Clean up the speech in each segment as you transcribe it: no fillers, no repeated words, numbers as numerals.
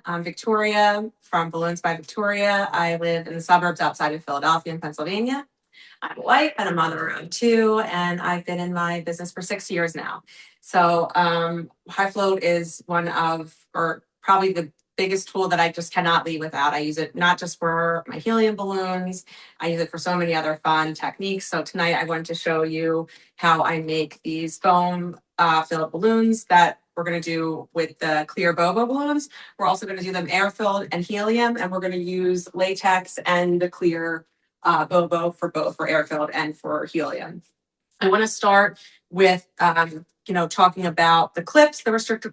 I'm Victoria from Balloons by Victoria. I live in the suburbs outside of Philadelphia in Pennsylvania. I'm a wife and a mother of two, and I've been in my business for 6 years now. So high float is one of, or probably the biggest tool that I just cannot leave without. I use it not just for my helium balloons, I use it for so many other fun techniques. So tonight I wanted to show you how I make these foam filled balloons that we're going to do with the clear BOBO balloons. We're also going to do them air filled and helium, and we're going to use latex and the clear BOBO for both, for air filled and for helium. I want to start with, talking about the clips, the restrictor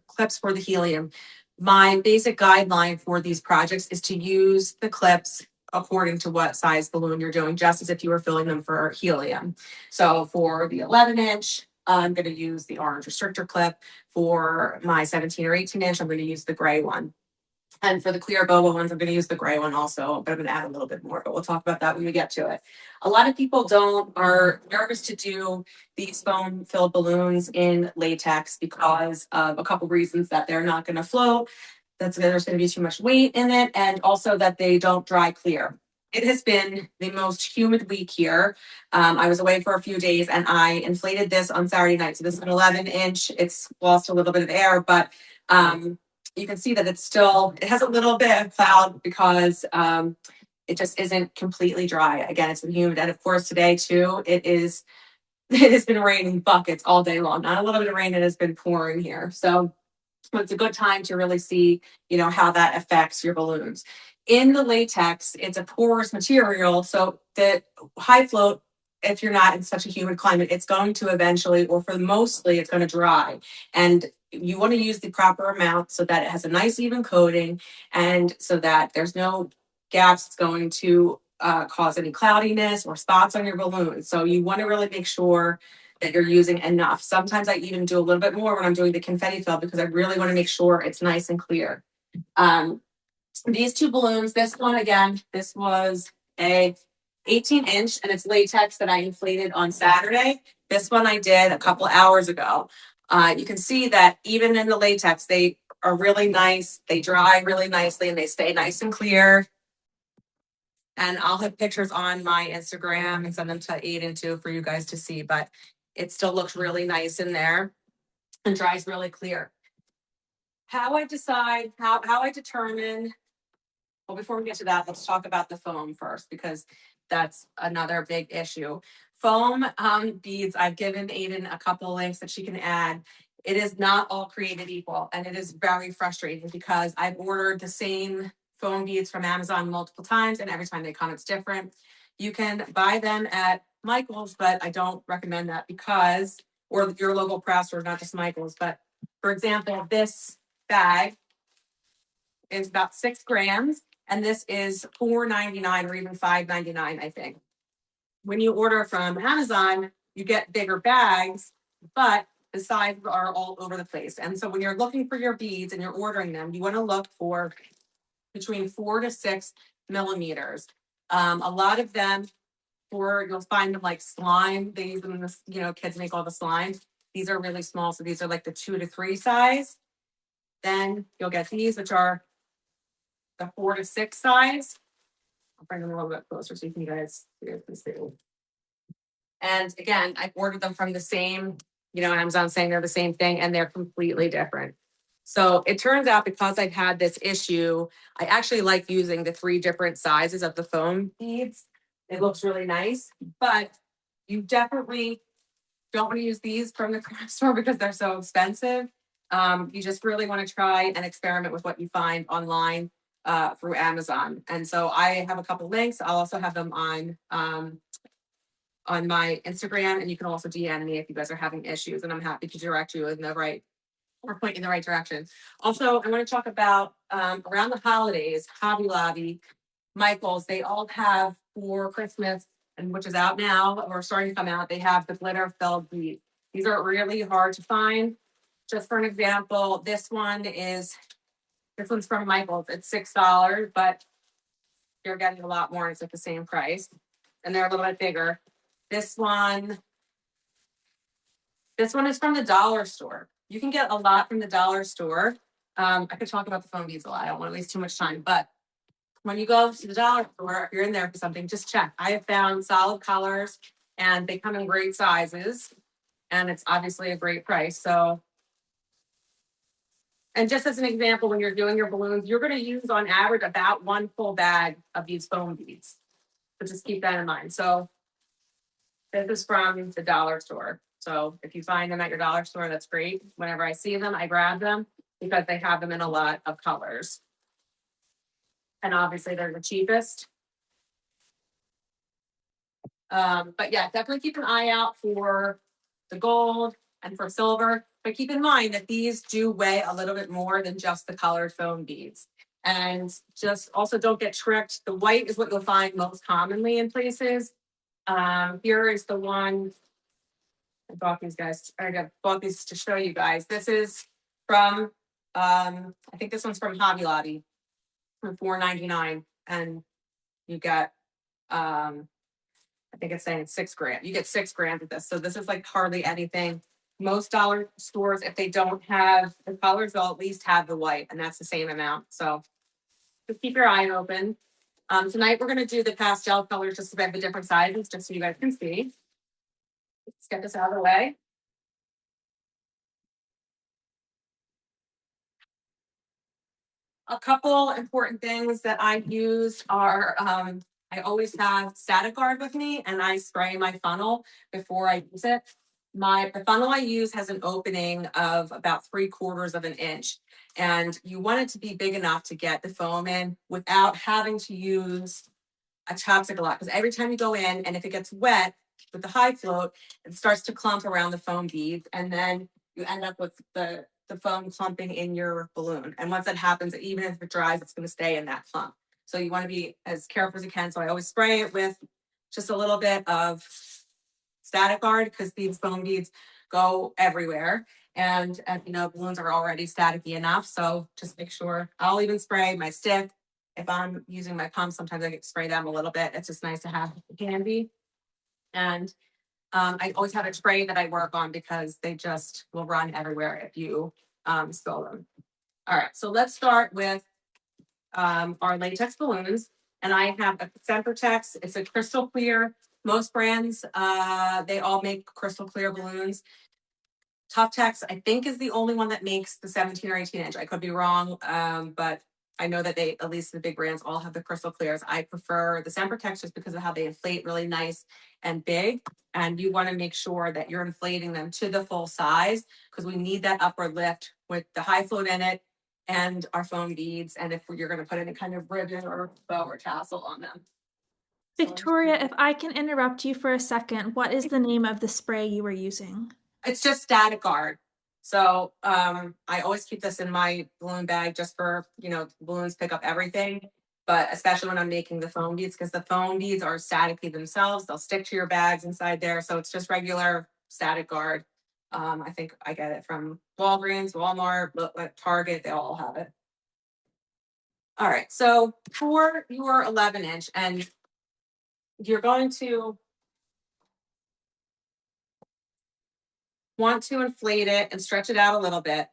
clips for the helium. My basic guideline for these projects is to use the clips according to what size balloon you're doing, just as if you were filling them for helium. So for the 11-inch, I'm going to use the orange restrictor clip. For my 17 or 18-inch, I'm going to use the gray one. And for the clear BOBO ones, I'm going to use the gray one also, but I'm going to add a little bit more, but we'll talk about that when we get to it. A lot of people are nervous to do these foam filled balloons in latex because of a couple reasons: that they're not going to float, that there's going to be too much weight in it, and also that they don't dry clear. It has been the most humid week here. I was away for a few days and I inflated this on Saturday night. So this is an 11-inch. It's lost a little bit of air, but you can see that it has a little bit of cloud because it just isn't completely dry. Again, it's been humid. And of course today too, it has been raining buckets all day long. Not a little bit of rain, it has been pouring here. So it's a good time to really see, how that affects your balloons. In the latex, it's a porous material. So the high float, if you're not in such a humid climate, it's going to eventually, or for mostly, it's going to dry. And you want to use the proper amount so that it has a nice even coating and so that there's no gaps that's going to cause any cloudiness or spots on your balloon. So you want to really make sure that you're using enough. Sometimes I even do a little bit more when I'm doing the confetti fill because I really want to make sure it's nice and clear. These two balloons, this one again, this was a 18-inch and it's latex that I inflated on Saturday. This one I did a couple hours ago. You can see that even in the latex, they are really nice. They dry really nicely and they stay nice and clear. And I'll have pictures on my Instagram and send them to Aiden too for you guys to see, but it still looks really nice in there and dries really clear. How I determine, well, before we get to that, let's talk about the foam first, because that's another big issue. Foam beads, I've given Aiden a couple of links that she can add. It is not all created equal, and it is very frustrating because I've ordered the same foam beads from Amazon multiple times, and every time they come, it's different. You can buy them at Michael's, but I don't recommend that because, or your local craft store, not just Michael's. But for example, this bag is about 6 grams, and this is $4.99 or even $5.99, I think. When you order from Amazon, you get bigger bags, but the sizes are all over the place. And so when you're looking for your beads and you're ordering them, you want to look for between 4 to 6 millimeters. A lot of them, you'll find them like slime. They use them in this, kids make all the slime. These are really small. So these are like the 2 to 3 size. Then you'll get these, which are the 4 to 6 size. I'll bring them a little bit closer so you can see. And again, I've ordered them from the same, Amazon saying they're the same thing, and they're completely different. So it turns out, because I've had this issue, I actually like using the 3 different sizes of the foam beads. It looks really nice, but you definitely don't want to use these from the craft store because they're so expensive. You just really want to try and experiment with what you find online through Amazon. And so I have a couple links. I'll also have them on my Instagram, and you can also DM me if you guys are having issues, and I'm happy to direct you in the right, or point in the right direction. Also, I want to talk about around the holidays, Hobby Lobby, Michael's, they all have for Christmas, and which is out now or starting to come out, they have the glitter filled bead. These are really hard to find. Just for an example, this one's from Michael's. It's $6, but you're getting a lot more. It's at the same price, and they're a little bit bigger. This one is from the dollar store. You can get a lot from the dollar store. I could talk about the foam beads a lot. I don't want to waste too much time, but when you go to the dollar store, if you're in there for something, just check. I have found solid colors and they come in great sizes and it's obviously a great price. So, and just as an example, when you're doing your balloons, you're going to use on average about one full bag of these foam beads. So just keep that in mind. So this is from the dollar store. So if you find them at your dollar store, that's great. Whenever I see them, I grab them because they have them in a lot of colors. And obviously they're the cheapest. But yeah, definitely keep an eye out for the gold and for silver. But keep in mind that these do weigh a little bit more than just the colored foam beads. And just also don't get tricked. The white is what you'll find most commonly in places. Here is the one I bought these guys. I bought these to show you guys. This is from I think this one's from Hobby Lobby for $4.99, and you get I think it's saying 6 grand. You get 6 grand with this. So this is like hardly anything. Most dollar stores, if they don't have the colors, they'll at least have the white, and that's the same amount. So just keep your eye open. Tonight we're going to do the pastel colors just about the different sizes, just so you guys can see. Let's get this out of the way. A couple important things that I use are I always have static guard with me and I spray my funnel before I use it. The funnel I use has an opening of about 3/4 of an inch, and you want it to be big enough to get the foam in without having to use a chopstick a lot. Because every time you go in, and if it gets wet with the high float, it starts to clump around the foam beads, and then you end up with the foam clumping in your balloon. And once that happens, even if it dries, it's going to stay in that clump. So you want to be as careful as you can. So I always spray it with just a little bit of static guard because these foam beads go everywhere. And you know, balloons are already staticky enough. So just make sure. I'll even spray my stick. If I'm using my pump, sometimes I get to spray them a little bit. It's just nice to have handy. And I always have a tray that I work on because they just will run everywhere if you spill them. All right, so let's start with our latex balloons. And I have a Sempertex. It's a crystal clear. Most brands, they all make crystal clear balloons. Tuftex, I think, is the only one that makes the 17 or 18 inch. I could be wrong, but I know that they, at least the big brands, all have the crystal clears. I prefer the Sempertex just because of how they inflate really nice and big. And you want to make sure that you're inflating them to the full size because we need that upward lift with the high float in it and our foam beads. And if you're going to put any kind of ribbon or bow or tassel on them. Victoria, if I can interrupt you for a second, what is the name of the spray you were using? It's just static guard. So I always keep this in my balloon bag just for, you know, balloons pick up everything, but especially when I'm making the foam beads because the foam beads are staticky themselves. They'll stick to your bags inside there. So it's just regular static guard. I think I get it from Walgreens, Walmart, Target. They all have it. All right. So for your 11 inch, and you're going to want to inflate it and stretch it out a little bit.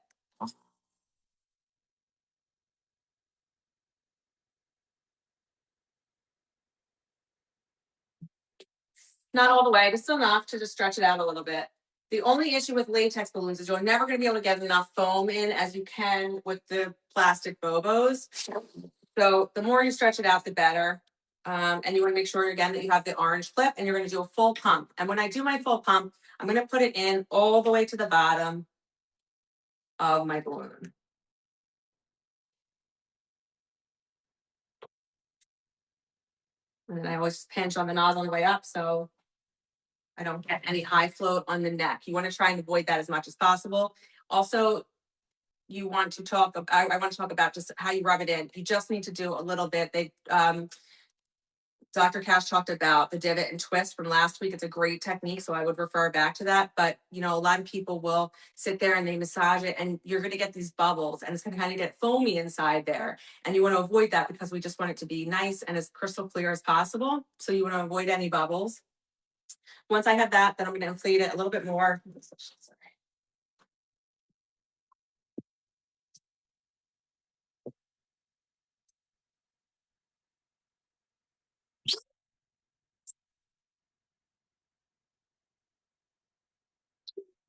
Not all the way, just enough to just stretch it out a little bit. The only issue with latex balloons is you're never going to be able to get enough foam in as you can with the plastic BOBOs. So the more you stretch it out, the better. And you want to make sure again that you have the orange clip and you're going to do a full pump. And when I do my full pump, I'm going to put it in all the way to the bottom of my balloon. And then I always pinch on the nozzle on the way up so I don't get any high float on the neck. You want to try and avoid that as much as possible. Also, you want to talk about, I want to talk about just how you rub it in. You just need to do a little bit. Dr. Cash talked about the divot and twist from last week. It's a great technique, so I would refer back to that. But, you know, a lot of people will sit there and they massage it and you're going to get these bubbles and it's going to kind of get foamy inside there. And you want to avoid that because we just want it to be nice and as crystal clear as possible. So you want to avoid any bubbles. Once I have that, then I'm going to inflate it a little bit more.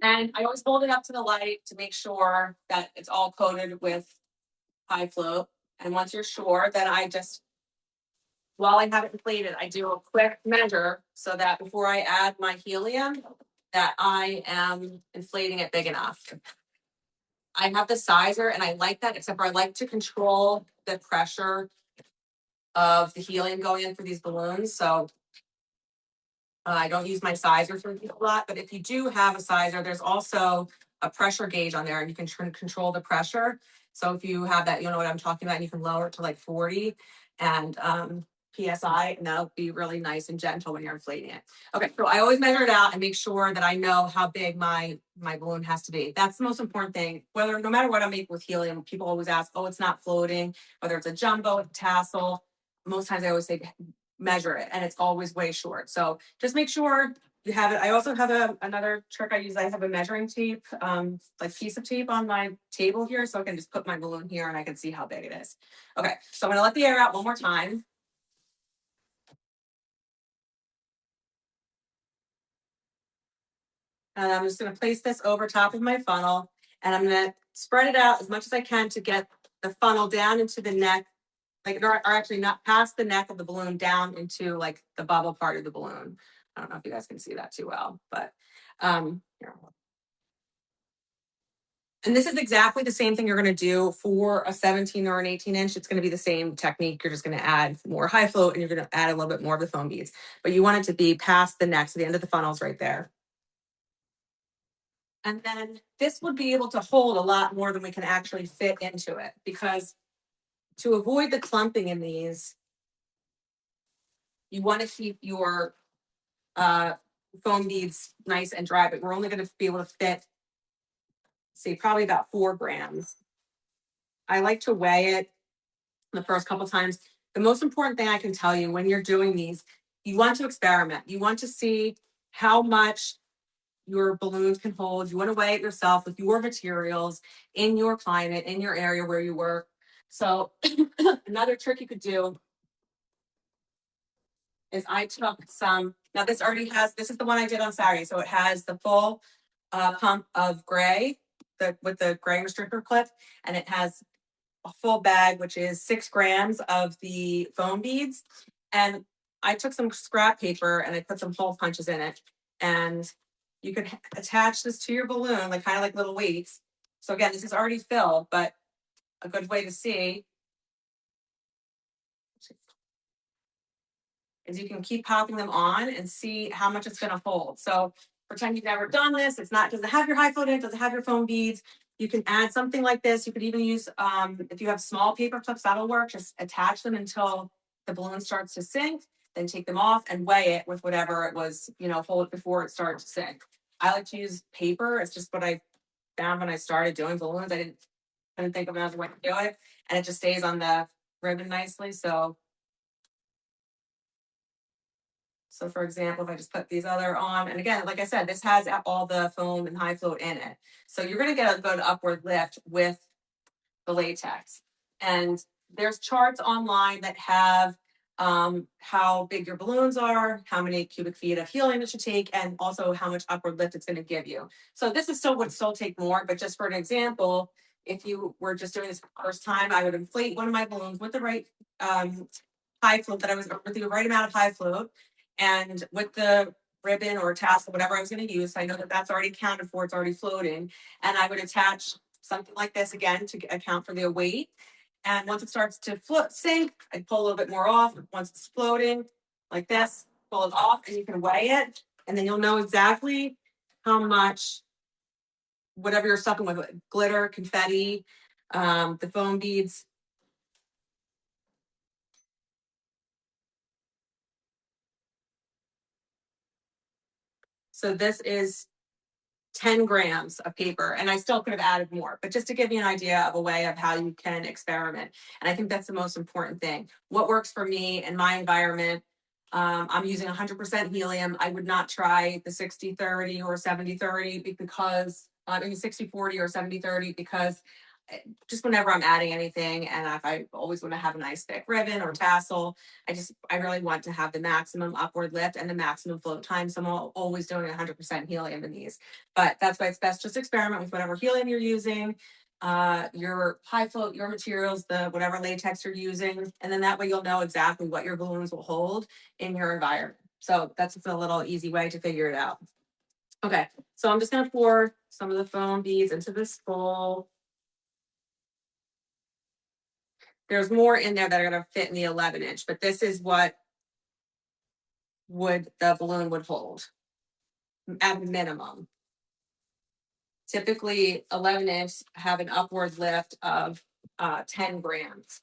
And I always hold it up to the light to make sure that it's all coated with high float. And once you're sure, then I just, while I have it inflated, I do a quick measure so that before I add my helium, that I am inflating it big enough. I have the sizer and I like that, except for I like to control the pressure of the helium going in for these balloons. So I don't use my sizer for a lot, but if you do have a sizer, there's also a pressure gauge on there and you can control the pressure. So if you have that, you know what I'm talking about, and you can lower it to like 40 and PSI, and that'll be really nice and gentle when you're inflating it. Okay, so I always measure it out and make sure that I know how big my balloon has to be. That's the most important thing. No matter what I make with helium, people always ask, oh, it's not floating, whether it's a jumbo, a tassel. Most times I always say measure it, and it's always way short. So just make sure you have it. I also have another trick I use. I have a measuring tape, like piece of tape on my table here, so I can just put my balloon here and I can see how big it is. Okay, so I'm gonna let the air out one more time. And I'm just gonna place this over top of my funnel, and I'm gonna spread it out as much as I can to get the funnel down into the neck, like, or actually not past the neck of the balloon, down into like the bubble part of the balloon. I don't know if you guys can see that too well, but here. And this is exactly the same thing you're going to do for a 17 or an 18 inch. It's going to be the same technique. You're just going to add more high float and you're going to add a little bit more of the foam beads, but you want it to be past the neck. So the end of the funnel is right there. And then this would be able to hold a lot more than we can actually fit into it, because to avoid the clumping in these, you want to keep your foam beads nice and dry, but we're only going to be able to fit, say, probably about 4 grams. I like to weigh it the first couple times. The most important thing I can tell you when you're doing these, you want to experiment. You want to see how much your balloons can hold. You want to weigh it yourself with your materials in your climate, in your area where you work. So another trick you could do is I took some, now this already has, this is the one I did on Saturday. So it has the full pump of gray, with the gray restrictor clip, and it has a full bag, which is 6 grams of the foam beads. And I took some scrap paper and I put some hole punches in it. And you could attach this to your balloon, like kind of like little weights. So again, this is already filled, but a good way to see is you can keep popping them on and see how much it's going to hold. So pretend you've never done this. It's not, doesn't have your high float in it, doesn't have your foam beads. You can add something like this. You could even use, if you have small paper clips, that'll work. Just attach them until the balloon starts to sink, then take them off and weigh it with whatever it was, hold it before it started to sink. I like to use paper. It's just what I found when I started doing balloons. I couldn't think of another way to do it. And it just stays on the ribbon nicely. So for example, if I just put these other on, and again, like I said, this has all the foam and high float in it. So you're going to get a good upward lift with the latex. And there's charts online that have how big your balloons are, how many cubic feet of helium it should take, and also how much upward lift it's going to give you. So this is would still take more, but just for an example, if you were just doing this for the first time, I would inflate one of my balloons with the right high float with the right amount of high float, and with the ribbon or tassel, whatever I was going to use. I know that that's already accounted for, it's already floating. And I would attach something like this again to account for the weight. And once it starts to sink, I pull a little bit more off. Once it's floating like this, pull it off and you can weigh it. And then you'll know exactly how much, whatever you're stuffing with, glitter, confetti, the foam beads. So this is 10 grams of paper, and I still could have added more, but just to give you an idea of a way of how you can experiment. And I think that's the most important thing. What works for me in my environment, I'm using 100% helium. I would not try the 60-30 or 70-30 because, 60-40 or 70-30, because just whenever I'm adding anything, and if I always want to have a nice thick ribbon or tassel, I really want to have the maximum upward lift and the maximum float time. So I'm always doing 100% helium in these. But that's why it's best just experiment with whatever helium you're using, your high float, your materials, the whatever latex you're using, and then that way you'll know exactly what your balloons will hold in your environment. So that's just a little easy way to figure it out. Okay, so I'm just gonna pour some of the foam beads into this bowl. There's more in there that are gonna fit in the 11-inch, but this is what the balloon would hold at minimum. Typically 11-inch have an upward lift of 10 grams.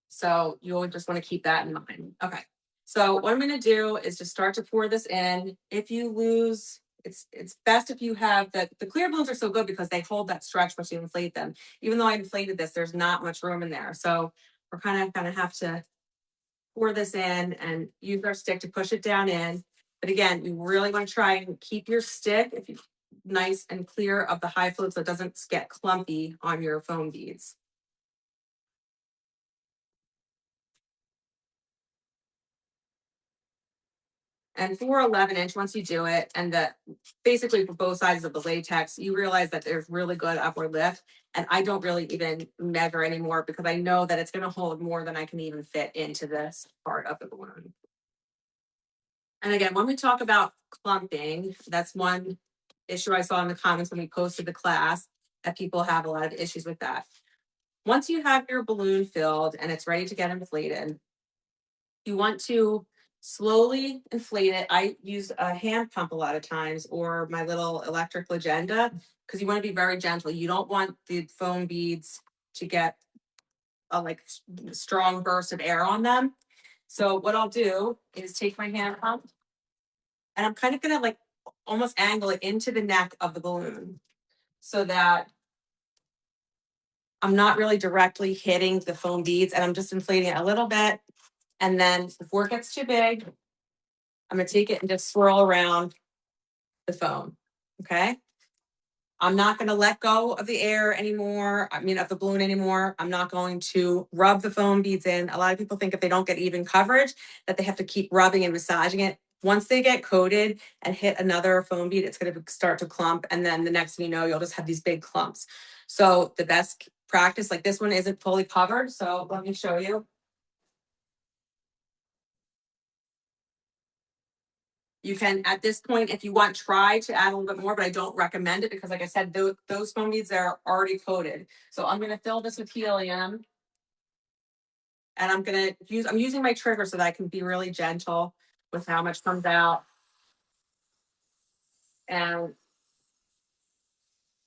So you'll just want to keep that in mind. Okay. So what I'm going to do is just start to pour this in. If you lose, it's best if you have the clear balloons are so good because they hold that stretch once you inflate them. Even though I inflated this, there's not much room in there. So we're kind of going to have to pour this in and use our stick to push it down in. But again, you really want to try and keep your stick nice and clear of the high float so it doesn't get clumpy on your foam beads. And for 11-inch, once you do it, and basically for both sides of the latex, you realize that there's really good upward lift. And I don't really even measure anymore because I know that it's going to hold more than I can even fit into this part of the balloon. And again, when we talk about clumping, that's one issue I saw in the comments when we posted the class, that people have a lot of issues with that. Once you have your balloon filled and it's ready to get inflated, you want to slowly inflate it. I use a hand pump a lot of times or my little electric legenda because you want to be very gentle. You don't want the foam beads to get a strong burst of air on them. So what I'll do is take my hand pump and I'm kind of going to almost angle it into the neck of the balloon so that I'm not really directly hitting the foam beads and I'm just inflating it a little bit. And then before it gets too big, I'm going to take it and just swirl around the foam. Okay. I'm not going to let go of the air anymore. Of the balloon anymore. I'm not going to rub the foam beads in. A lot of people think if they don't get even coverage that they have to keep rubbing and massaging it. Once they get coated and hit another foam bead, it's going to start to clump. And then the next thing you know, you'll just have these big clumps. So the best practice, like this one isn't fully covered. So let me show you. You can, at this point, if you want, try to add a little bit more, but I don't recommend it because, like I said, those foam beads are already coated. So I'm going to fill this with helium. And I'm using my trigger so that I can be really gentle with how much comes out. And I'm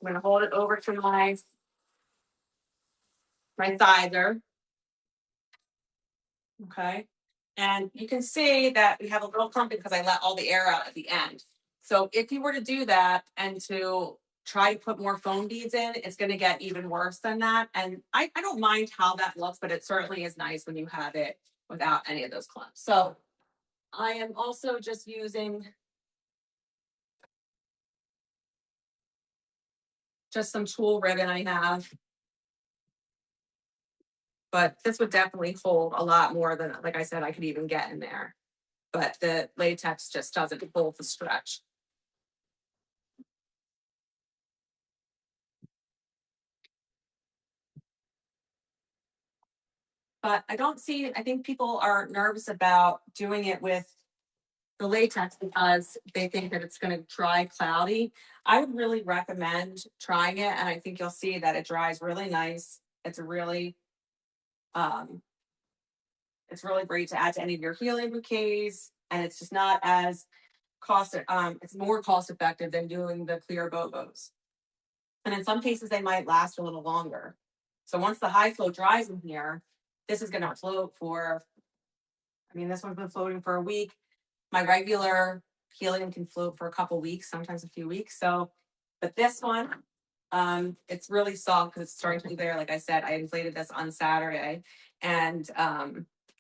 going to hold it over to my sizer. Okay. And you can see that we have a little clump because I let all the air out at the end. So if you were to do that and to try to put more foam beads in, it's going to get even worse than that. And I don't mind how that looks, but it certainly is nice when you have it without any of those clumps. So I am also just using just some tulle ribbon I have. But this would definitely hold a lot more than, like I said, I could even get in there. But the latex just doesn't hold the stretch. But I think people are nervous about doing it with the latex because they think that it's going to dry cloudy. I would really recommend trying it. And I think you'll see that it dries really nice. It's really great to add to any of your helium bouquets. And it's just not as it's more cost effective than doing the clear BOBOs. And in some cases, they might last a little longer. So once the high flow dries in here, this is going to float this one's been floating for a week. My regular helium can float for a couple weeks, sometimes a few weeks. So, but this one, it's really soft because it's starting to be there. Like I said, I inflated this on Saturday, and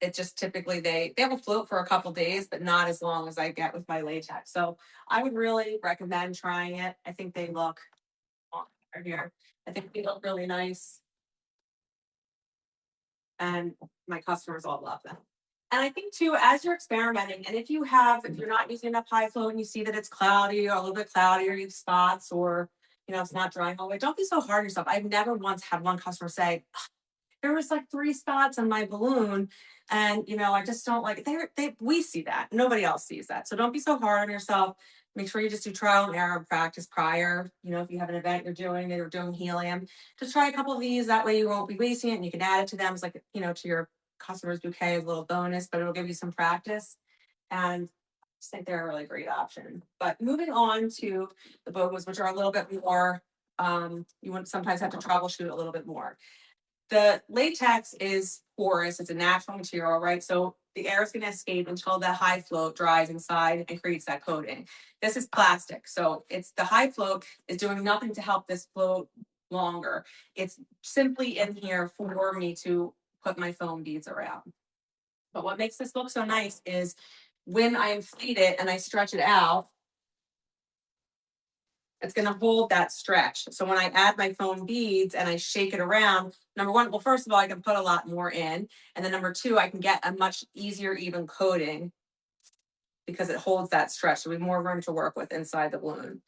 it just typically they will float for a couple days, but not as long as I get with my latex. So I would really recommend trying it. I think they look right here. I think they look really nice. And my customers all love them. And I think too, as you're experimenting, and if you're not using enough high flow and you see that it's cloudy or a little bit cloudy or you have spots or, it's not drying all the way, don't be so hard on yourself. I've never once had one customer say, there was like 3 spots on my balloon and I just don't like it. We see that. Nobody else sees that. So don't be so hard on yourself. Make sure you just do trial and error practice prior. If you have an event you're doing helium, just try a couple of these. That way you won't be wasting it and you can add it to them. It's like, to your customer's bouquet as a little bonus, but it'll give you some practice. And I just think they're a really great option. But moving on to the BOBOs, which are a little bit more, you would sometimes have to troubleshoot a little bit more. The latex is porous, it's a natural material, right? So the air is going to escape until the high float dries inside and creates that coating. This is plastic. So it's the high float is doing nothing to help this float longer. It's simply in here for me to put my foam beads around. But what makes this look so nice is when I inflate it and I stretch it out, it's going to hold that stretch. So when I add my foam beads and I shake it around, number one, well, first of all, I can put a lot more in. And then number two, I can get a much easier, even coating because it holds that stretch. So we have more room to work with inside the balloon.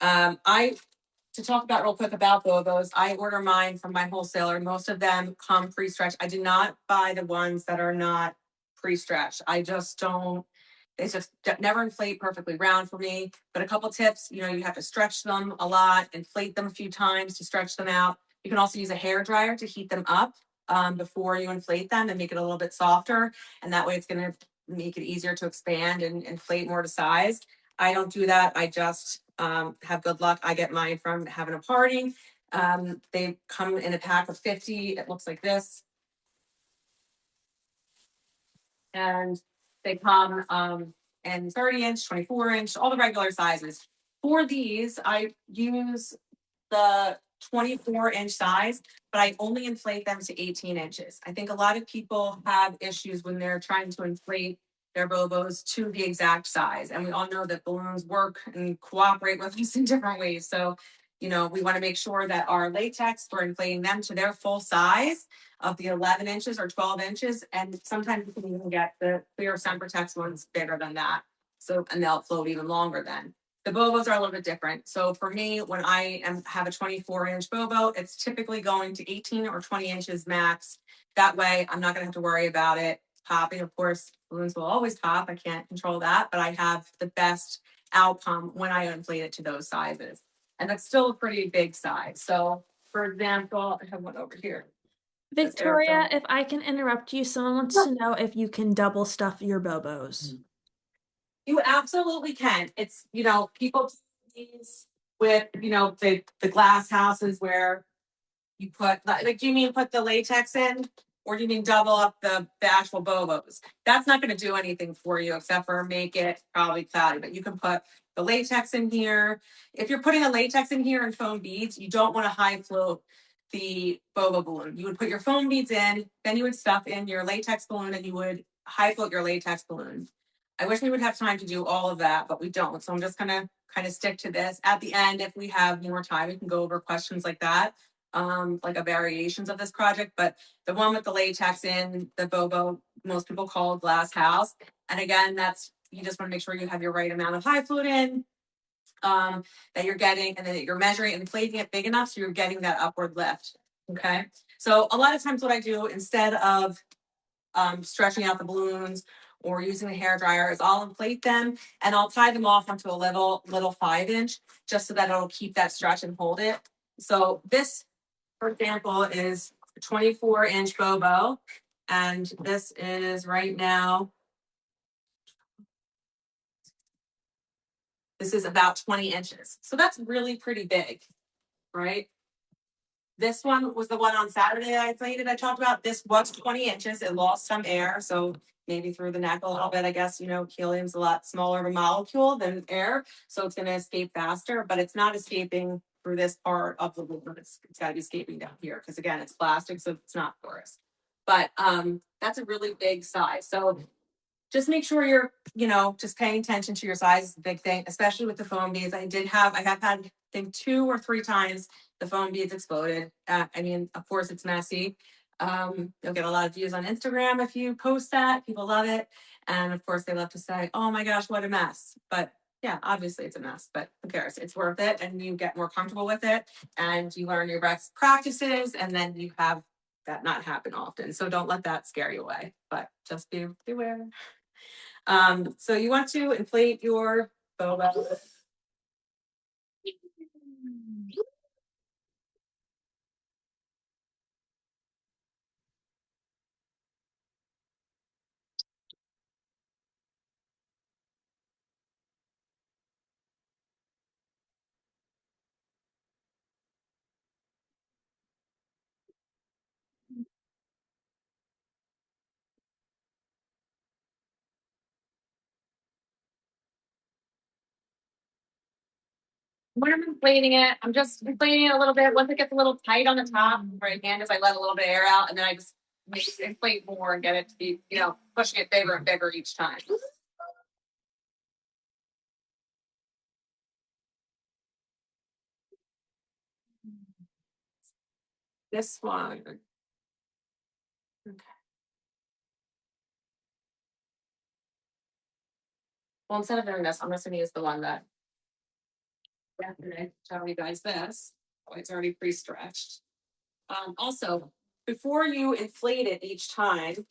To talk about real quick about BOBOs, I order mine from my wholesaler. Most of them come pre-stretched. I do not buy the ones that are not pre-stretched. I just don't. They just never inflate perfectly round for me. But a couple tips, you have to stretch them a lot, inflate them a few times to stretch them out. You can also use a hair dryer to heat them up before you inflate them and make it a little bit softer. And that way it's going to make it easier to expand and inflate more to size. I don't do that. I just have good luck. I get mine from having a party. They come in a pack of 50. It looks like this. And they come in 30-inch, 24-inch, all the regular sizes. For these, I use the 24-inch size, but I only inflate them to 18 inches. I think a lot of people have issues when they're trying to inflate their BOBOs to the exact size. And we all know that balloons work and cooperate with us in different ways. So, we want to make sure that our latex, we're inflating them to their full size of the 11 inches or 12 inches. And sometimes you can even get the clear Sempertex ones bigger than that. So, and they'll float even longer then. The BOBOs are a little bit different. So for me, when I have a 24-inch BOBO, it's typically going to 18 or 20 inches max. That way, I'm not going to have to worry about it popping. Of course, balloons will always pop. I can't control that, but I have the best outcome when I inflate it to those sizes. And that's still a pretty big size. So, for example, I have one over here. Victoria, if I can interrupt you, someone wants to know if you can double stuff your BOBOs. You absolutely can. It's, people do these with, the glass houses where you put, like, do you mean put the latex in? Or do you mean double up the actual BOBOs? That's not going to do anything for you except for make it probably cloudy. But you can put the latex in here. If you're putting a latex in here and foam beads, you don't want to high float the BOBO balloon. You would put your foam beads in, then you would stuff in your latex balloon and you would high float your latex balloon. I wish we would have time to do all of that, but we don't. So I'm just going to kind of stick to this. At the end, if we have more time, we can go over questions like that. Like a variations of this project, but the one with the latex in the BOBO, most people call a glass house. And again, that's, you just want to make sure you have your right amount of high float in, that you're getting, and then you're measuring and inflating it big enough so you're getting that upward lift. Okay. So a lot of times what I do instead of stretching out the balloons or using the hair dryer is I'll inflate them and I'll tie them off onto a little 5-inch just so that it'll keep that stretch and hold it. So this, for example, is a 24-inch BOBO, and this is right now, this is about 20 inches. So that's really pretty big, right? This one was the one on Saturday I inflated, I talked about. This was 20 inches. It lost some air, so maybe through the neck a little bit. I guess, helium's a lot smaller of a molecule than air, so it's going to escape faster, but it's not escaping through this part of the balloon. It's got to be escaping down here because, again, it's plastic, so it's not porous. But that's a really big size. So just make sure you're, just paying attention to your size is a big thing, especially with the foam beads. I have had, I think 2 or 3 times the foam beads exploded. I mean, of course it's messy. You'll get a lot of views on Instagram if you post that. People love it. And of course they love to say, oh my gosh, what a mess. But yeah, obviously it's a mess, but who cares? It's worth it. And you get more comfortable with it and you learn your best practices and then you have that not happen often. So don't let that scare you away, but just beware. So you want to inflate your BOBO. When I'm inflating it, I'm just inflating it a little bit. Once it gets a little tight on the top, right hand is I let a little bit of air out and then I just make it inflate more and get it to be, pushing it bigger and bigger each time. This one. Okay. Well, instead of doing this, I'm just gonna use the one that yesterday, tell you guys this. Oh, it's already pre-stretched. Also, before you inflate it each time,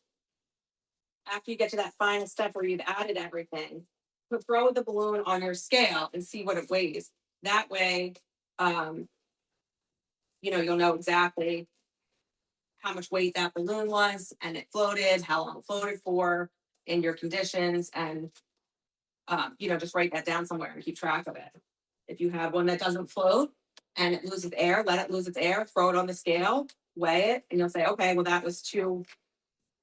after you get to that final step where you've added everything, throw the balloon on your scale and see what it weighs. That way, um, you'll know exactly how much weight that balloon was and it floated, how long it floated for in your conditions, and just write that down somewhere and keep track of it. If you have one that doesn't float and it loses air, let it lose its air, throw it on the scale, weigh it, and you'll say, okay, well, that was too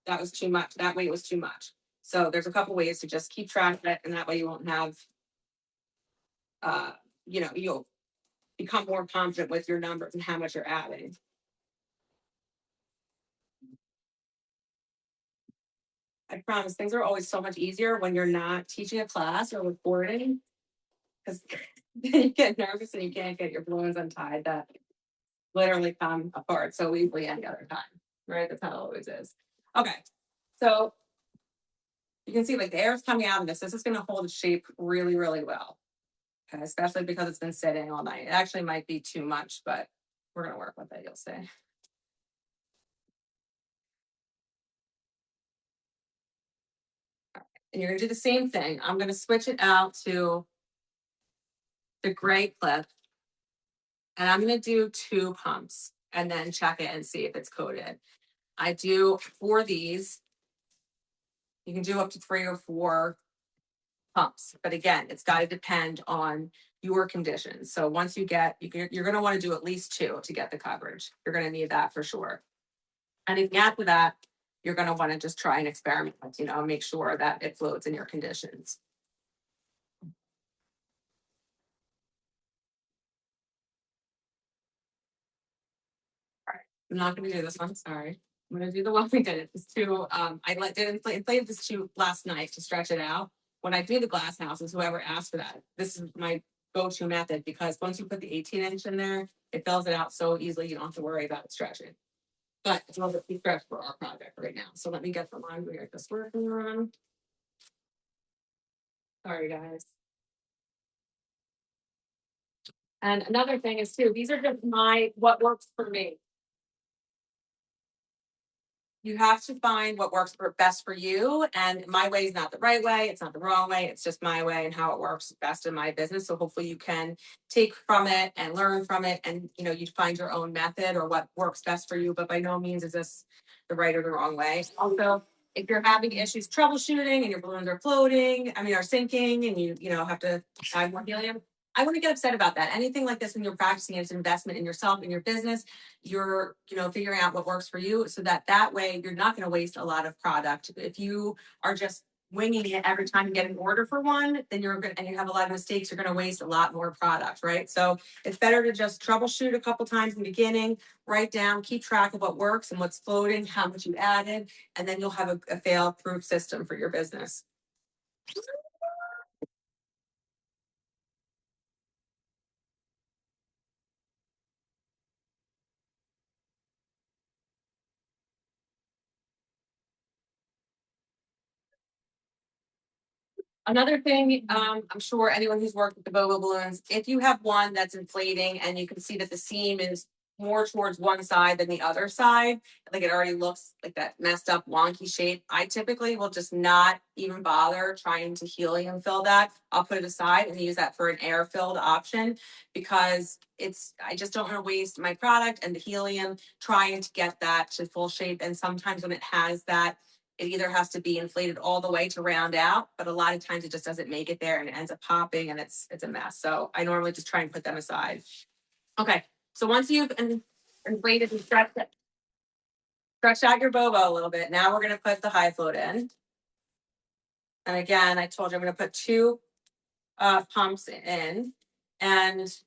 much. That weight was too much. So there's a couple ways to just keep track of it, and that way you won't have, you'll become more confident with your numbers and how much you're adding. I promise things are always so much easier when you're not teaching a class or recording, because you get nervous and you can't get your balloons untied that literally come apart so easily any other time, right? That's how it always is. Okay, so you can see like the air is coming out of this. This is going to hold its shape really, really well. Okay, especially because it's been sitting all night. It actually might be too much, but we're going to work with it, you'll see. And you're going to do the same thing. I'm going to switch it out to the gray clip. And I'm going to do 2 pumps and then check it and see if it's coated. I do 4 these. You can do up to 3 or 4 pumps. But again, it's got to depend on your conditions. So once you're going to want to do at least 2 to get the coverage. You're going to need that for sure. And after that, you're going to want to just try and experiment, make sure that it floats in your conditions. All right, I'm not going to do this one. Sorry. I'm going to do the one we did. It's too, inflated this tube last night to stretch it out. When I do the glass houses, whoever asked for that, this is my go-to method because once you put the 18-inch in there, it fills it out so easily. You don't have to worry about it stretching. But it's a little bit stretched for our project right now. So let me get the line we are just working on. Sorry, guys. And another thing is too, these are just what works for me. You have to find what works best for you. And my way is not the right way. It's not the wrong way. It's just my way and how it works best in my business. So hopefully you can take from it and learn from it. And, you find your own method or what works best for you. But by no means is this the right or the wrong way. Also, if you're having issues troubleshooting and your balloons are floating, are sinking and you have to add more helium, I wouldn't get upset about that. Anything like this when you're practicing, it's an investment in yourself, in your business. You're, figuring out what works for you so that way you're not going to waste a lot of product. If you are just winging it every time you get an order for one, then and you have a lot of mistakes, you're going to waste a lot more product, right? So it's better to just troubleshoot a couple times in the beginning, write down, keep track of what works and what's floating, how much you added, and then you'll have a fail-proof system for your business. Another thing, I'm sure anyone who's worked with the BOBO balloons, if you have one that's inflating and you can see that the seam is more towards one side than the other side, like it already looks like that messed up wonky shape, I typically will just not even bother trying to helium fill that. I'll put it aside and use that for an air filled option because I just don't want to waste my product and the helium trying to get that to full shape. And sometimes when it has that, it either has to be inflated all the way to round out, but a lot of times it just doesn't make it there and it ends up popping and it's a mess. So I normally just try and put them aside. Okay, so once you've inflated and stretched out your BOBO a little bit, now we're gonna put the high float in. And again, I told you I'm gonna put two pumps in, and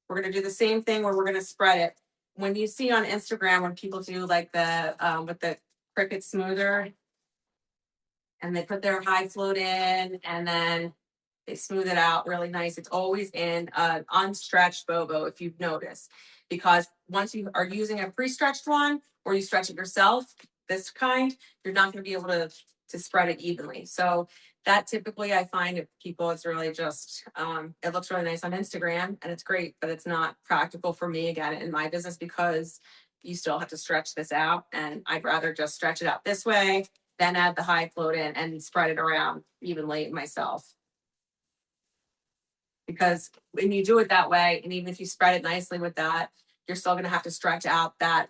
we're gonna do the same thing where we're gonna spread it. When you see on Instagram when people do like the with the Cricut smoother, and they put their high float in and then they smooth it out really nice. It's always in an unstretched BOBO, if you've noticed, because once you are using a pre-stretched one or you stretch it yourself, this kind, you're not going to be able to spread it evenly. So that typically I find if people, it's really just, it looks really nice on Instagram and it's great, but it's not practical for me again in my business because you still have to stretch this out. And I'd rather just stretch it out this way, then add the high float in and spread it around evenly myself. Because when you do it that way, and even if you spread it nicely with that, you're still going to have to stretch out that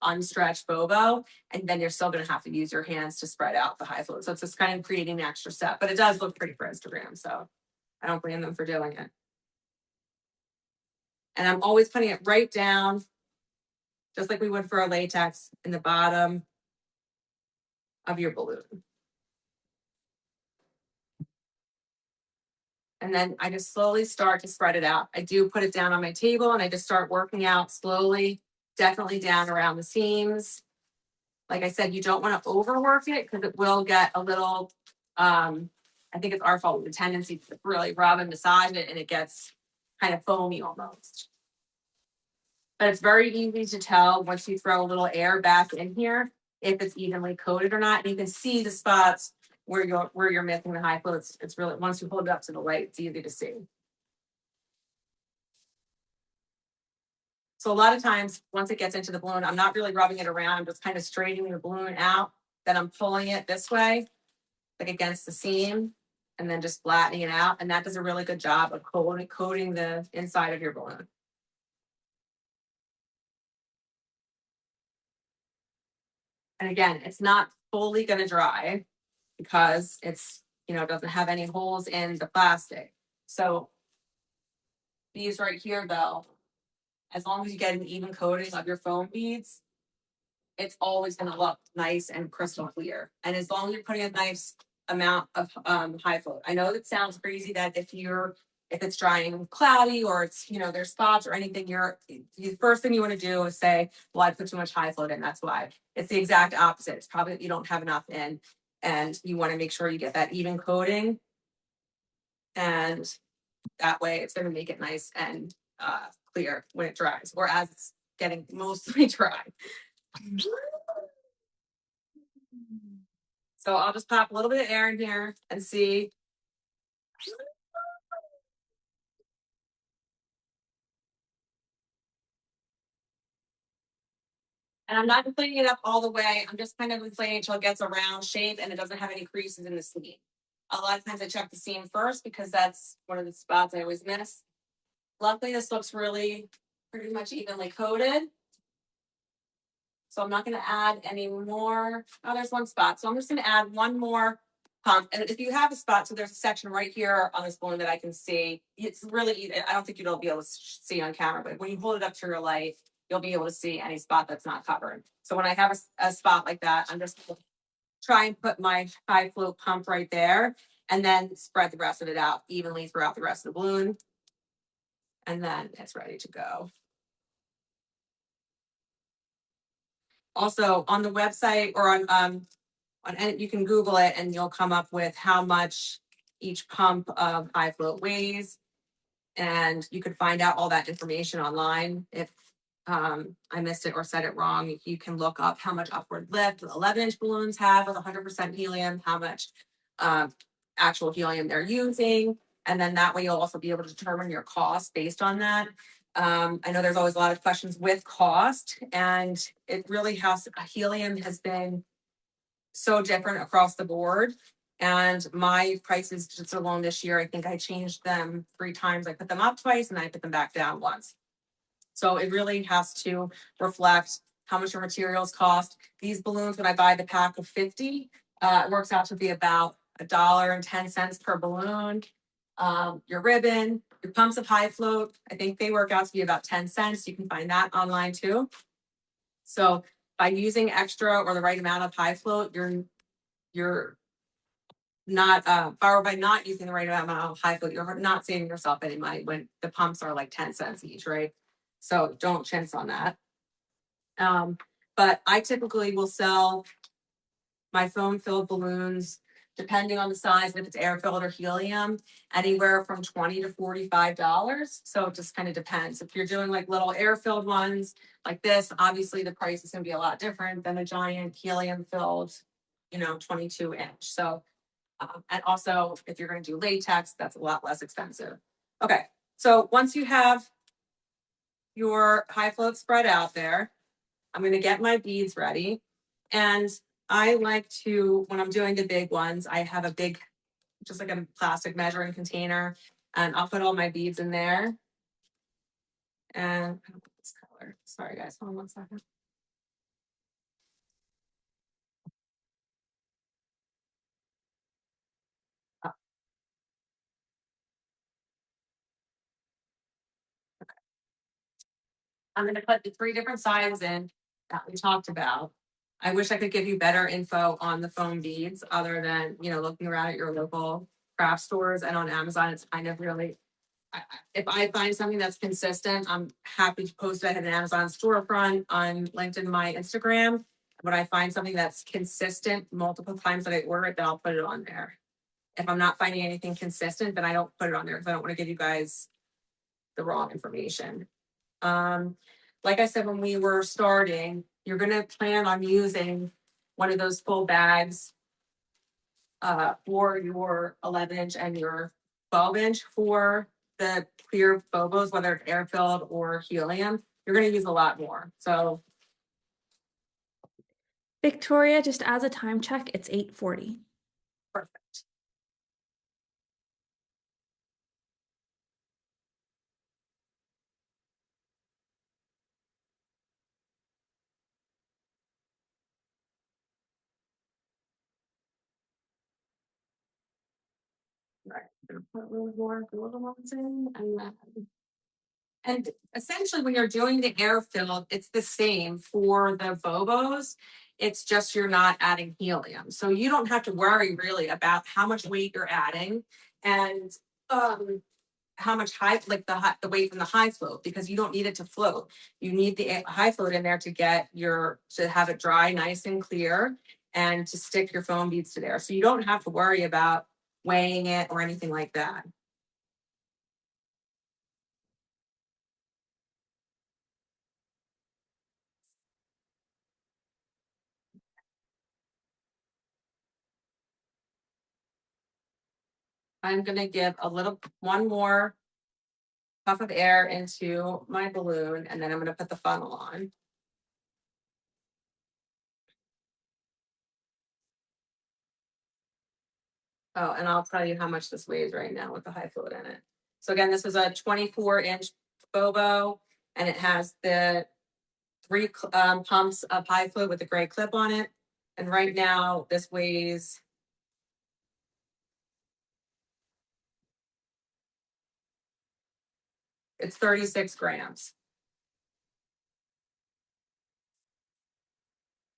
unstretched BOBO, and then you're still going to have to use your hands to spread out the high float. So it's just kind of creating an extra step, but it does look pretty for Instagram. So I don't blame them for doing it. And I'm always putting it right down, just like we would for a latex, in the bottom of your balloon. And then I just slowly start to spread it out. I do put it down on my table and I just start working out slowly, definitely down around the seams. Like I said, you don't want to overwork it because it will get a little, I think it's our fault, the tendency to really rub and massage it and it gets kind of foamy almost. But it's very easy to tell once you throw a little air back in here if it's evenly coated or not. And you can see the spots where you're missing the high flow. It's really, once you hold it up to the light, it's easy to see. So a lot of times, once it gets into the balloon, I'm not really rubbing it around. I'm just kind of straightening the balloon out. Then I'm pulling it this way, like against the seam, and then just flattening it out. And that does a really good job of coating the inside of your balloon. And again, it's not fully going to dry because it's, doesn't have any holes in the plastic. So these right here, though, as long as you get an even coating of your foam beads, it's always going to look nice and crystal clear. And as long as you're putting a nice amount of high float. I know it sounds crazy that if it's drying cloudy or it's, there's spots or anything, the first thing you want to do is say, well, I put too much high float in. That's why. It's the exact opposite. It's probably that you don't have enough in and you want to make sure you get that even coating. And that way it's going to make it nice and clear when it dries or as it's getting mostly dry. So I'll just pop a little bit of air in here and see. And I'm not inflating it up all the way. I'm just kind of inflating until it gets a round shape and it doesn't have any creases in the seam. A lot of times I check the seam first because that's one of the spots I always miss. Luckily, this looks really pretty much evenly coated. So I'm not going to add any more. Oh, there's one spot. So I'm just going to add one more pump. And if you have a spot, so there's a section right here on this balloon that I can see. It's really easy. I don't think you'll be able to see on camera, but when you hold it up to your light, you'll be able to see any spot that's not covered. So when I have a spot like that, I'm just going to try and put my high float pump right there and then spread the rest of it out evenly throughout the rest of the balloon. And then it's ready to go. Also on the website or on you can Google it and you'll come up with how much each pump of high float weighs. And you could find out all that information online. If I missed it or said it wrong, you can look up how much upward lift the 11-inch balloons have with 100% helium, how much actual helium they're using. And then that way you'll also be able to determine your cost based on that. I know there's always a lot of questions with cost, and it really has, helium has been so different across the board. And my prices just alone this year, I think I changed them 3 times. I put them up twice and I put them back down once. So it really has to reflect how much your materials cost. These balloons, when I buy the pack of 50, it works out to be about $1.10 per balloon. Your ribbon, your pumps of high float, I think they work out to be about 10 cents. You can find that online too. So by using extra or the right amount of high float, you're not by not using the right amount of high float, you're not saving yourself any money when the pumps are like 10 cents each, right? So don't chintz on that. But I typically will sell my foam filled balloons, depending on the size, if it's air filled or helium, anywhere from $20 to $45. So it just kind of depends. If you're doing like little air filled ones like this, obviously the price is going to be a lot different than a giant helium filled, 22-inch. So, and also if you're going to do latex, that's a lot less expensive. Okay, so once you have your high float spread out there, I'm going to get my beads ready. And I like to, when I'm doing the big ones, I have a big, just like a plastic measuring container, and I'll put all my beads in there. And I don't like this color. Sorry guys, hold on 1 second. Oh, okay. I'm going to put the 3 different sizes in that we talked about. I wish I could give you better info on the foam beads other than, looking around at your local craft stores, and on Amazon. It's kind of really, if I find something that's consistent, I'm happy to post it at an Amazon storefront, on LinkedIn, my Instagram. When I find something that's consistent multiple times that I order it, then I'll put it on there. If I'm not finding anything consistent, then I don't put it on there because I don't want to give you guys the wrong information. Like I said, when we were starting, you're going to plan on using one of those full bags for your 11-inch and your 12-inch. For the clear BOBOs, whether it's air filled or helium, you're going to use a lot more. So Victoria, just as a time check, it's 8:40. perfect. Right. I'm gonna put a little more little ones in, and essentially when you're doing the air filled, it's the same for the BOBOs. It's just you're not adding helium. So you don't have to worry really about how much weight you're adding, and how much the weight from the high float, because you don't need it to float. You need the high float in there to have it dry nice and clear, and to stick your foam beads to there. So you don't have to worry about weighing it or anything like that. I'm gonna give one more puff of air into my balloon, and then I'm gonna put the funnel on. Oh, and I'll tell you how much this weighs right now with the high float in it. So again, this is a 24-inch BOBO, and it has the 3 pumps of high float with a gray clip on it. And right now this weighs, it's 36 grams.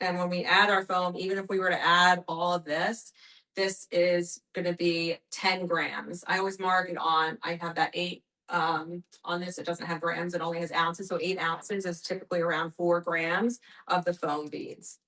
And when we add our foam, even if we were to add all of this, this is going to be 10 grams. I always mark it on, I have that 8 on this. It doesn't have grams, it only has ounces. So 8 ounces is typically around 4 grams of the foam beads.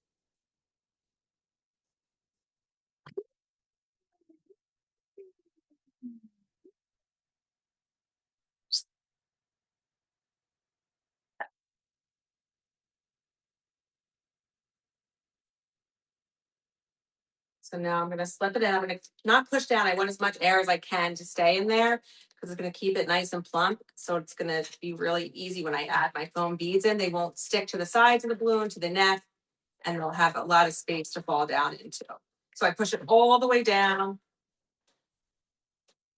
So now I'm gonna slip it in. I'm gonna not push down. I want as much air as I can to stay in there because it's gonna keep it nice and plump. So it's gonna be really easy when I add my foam beads in. They won't stick to the sides of the balloon, to the neck, and it'll have a lot of space to fall down into. So I push it all the way down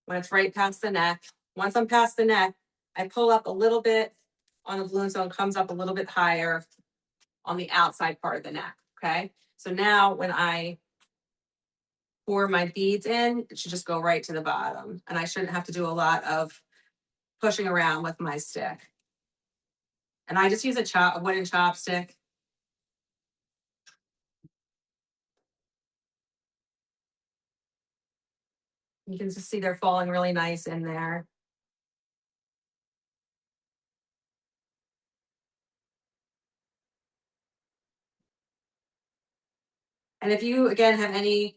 when it's right past the neck. Once I'm past the neck, I pull up a little bit on the balloon so it comes up a little bit higher on the outside part of the neck, okay? So now when I pour my beads in, it should just go right to the bottom. And I shouldn't have to do a lot of pushing around with my stick. And I just use a wooden chopstick. You can just see they're falling really nice in there. And if you, again, have any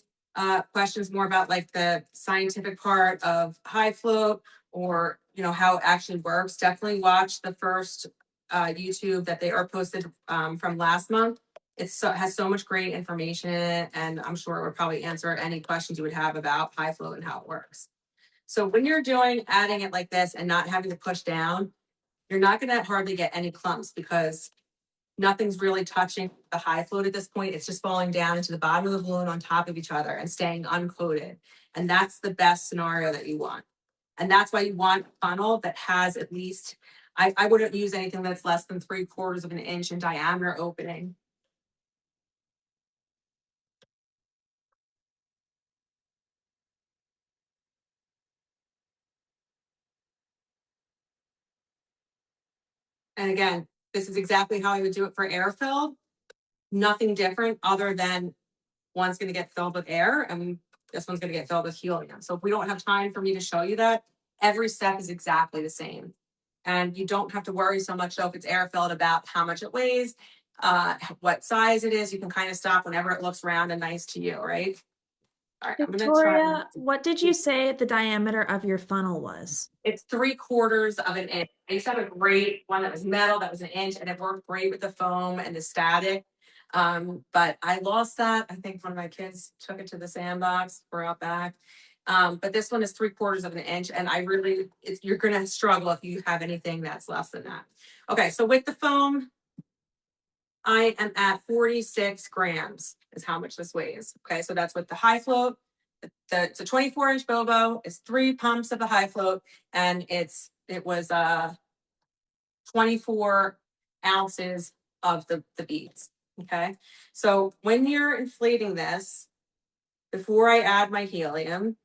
questions more about like the scientific part of high float or, you know, how it actually works, definitely watch the first YouTube that they are posted from last month. Has so much great information in it, and I'm sure it would probably answer any questions you would have about high float and how it works. So when you're adding it like this and not having to push down, you're not going to hardly get any clumps because nothing's really touching the high float at this point. It's just falling down into the bottom of the balloon on top of each other and staying uncoated. And that's the best scenario that you want. And that's why you want a funnel that has at least, I wouldn't use anything that's less than 3/4 of an inch in diameter opening. And again, this is exactly how I would do it for air filled. Nothing different other than one's going to get filled with air and this one's going to get filled with helium. So if we don't have time for me to show you that, every step is exactly the same. And you don't have to worry so much though if it's air filled about how much it weighs, what size it is. You can kind of stop whenever it looks round and nice to you, right? All right, I'm going to try. Victoria, what did you say the diameter of your funnel was? It's 3/4 of an inch. I used to have a great one that was metal that was an inch and it worked great with the foam and the static. But I lost that. I think one of my kids took it to the sandbox. We're out back. But this one is 3/4 of an inch, and you're going to struggle if you have anything that's less than that. Okay, so with the foam, I am at 46 grams is how much this weighs. Okay, so that's with the high float. It's a 24-inch BOBO. It's 3 pumps of the high float, and it was 24 ounces of the beads. Okay, so when you're inflating this, before I add my helium,